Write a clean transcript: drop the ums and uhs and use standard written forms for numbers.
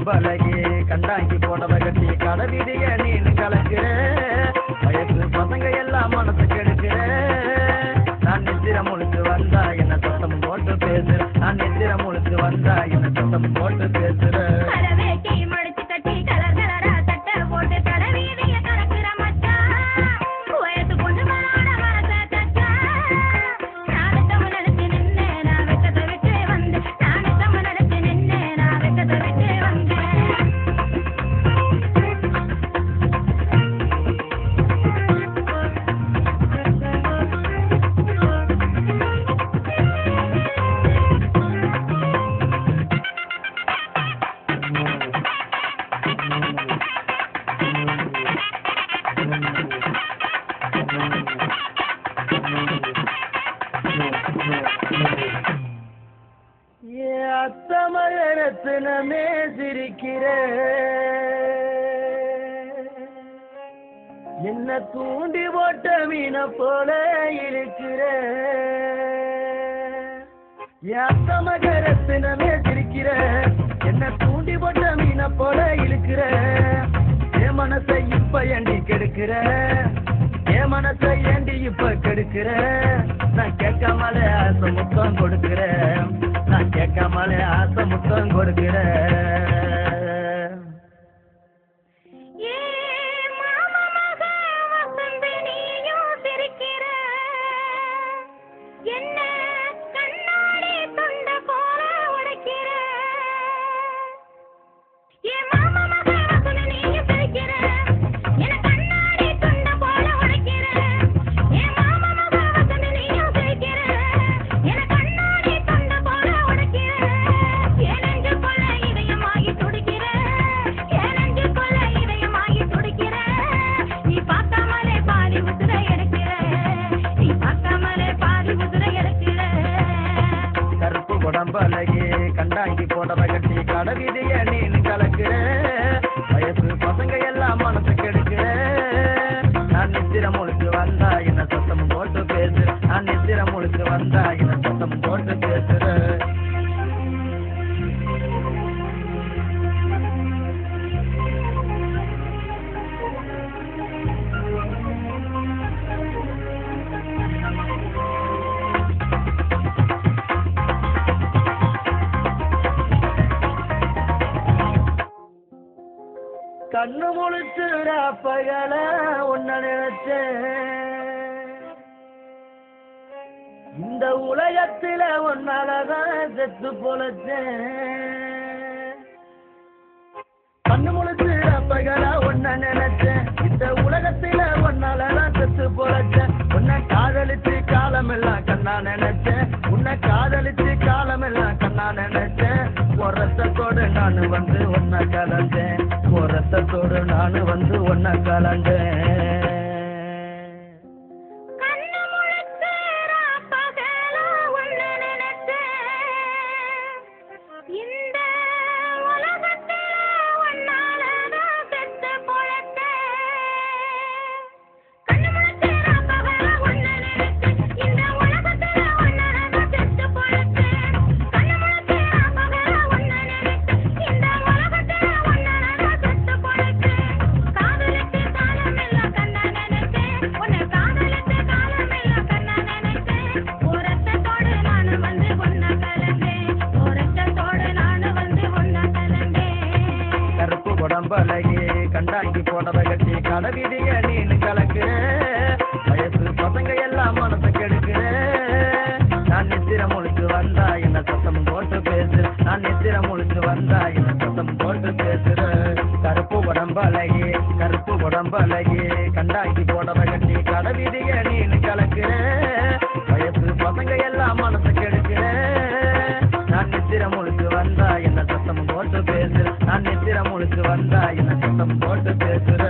உடம்பலகி கண்டாங்கி போட்டத கட்டி கடவிதிய நீனு கலக்குற வயசு பசங்க எல்லாம் மனசு கெடுக்கிற நான் நெத்திர முழுத்து வந்தா என்ன சத்தம் போட்டு பேசுற நான் நெத்திர முழுத்து வந்தா என்ன சத்தம் போட்டு பேசுற அத்தமரத்தினமே சிரிக்கிற என்ன தூண்டி போட்ட மீன போல இருக்கிற அத்தமகரத்தினமே சிரிக்கிற என்ன தூண்டி போட்ட மீன போல இருக்கிற என் மனசை இப்ப ஏண்டி கெடுக்கிற என் மனசை ஏண்டி இப்ப கெடுக்கிற நான் கேட்காமலே ஆசை முத்தம் கொடுக்கிறேன் நான் கேட்காமலே ஆசை முத்தம் கொடுக்கிறேன் உடம்பலகி கண்டாங்கி போட்டத கட்டி கடவிதிய நீனு கலக்குற வயசு பசங்க எல்லாம் மனசு கெடுக்கிற நான் நெத்திர முழுத்து வந்தா என்ன சத்தம் போட்டு பேசுற நான் நெத்திர முழுத்து வந்தா என்ன சத்தம் போட்டு பேசுற கண்ணு முழிச்சுற பகல உன்ன நினைச்சேன் இந்த உலகத்தில உன்னாலதான் செத்து பொழைச்சேன் கண்ணு முழிச்சுற பகல உன்ன நினைச்சேன் இந்த உலகத்தில உன்னாலதான் செத்து பொழைச்சேன் உன்னை காதலிச்சு காலமெல்லாம் கண்ணா நினைச்சேன் உன்னை காதலிச்சு காலமெல்லாம் கண்ணா நினைச்சேன் ஒரு ரத்தத்தோடு நான் வந்து உன்னை கலந்தேன் ஒரு ரத்தத்தோடு நான் வந்து உன்னை கலந்தேன் உடம்பலகி கண்டாங்கி போட்டத கட்டி கடவிதிய நீனு கலக்குற வயசு பசங்க எல்லாம் மனசு கெடுக்கிற நான் நெத்திர முழுத்து வந்தா என்ன சத்தம் போட்டு பேசுற நான் நெத்திர முழுத்து வந்தா என்ன சத்தம் போட்டு பேசுற கருப்பு உடம்பலகி கண்டாங்கி போட்டத கட்டி கடவிதிய நீனு கலக்குற வயசு பசங்க எல்லாம் மனசு கெடுக்கிற நான் நெத்திர முழுத்து வந்தா என்ன சத்தம் போட்டு பேசுற நான் நெத்திர முழுத்து வந்தா என்ன சத்தம் போட்டு பேசுற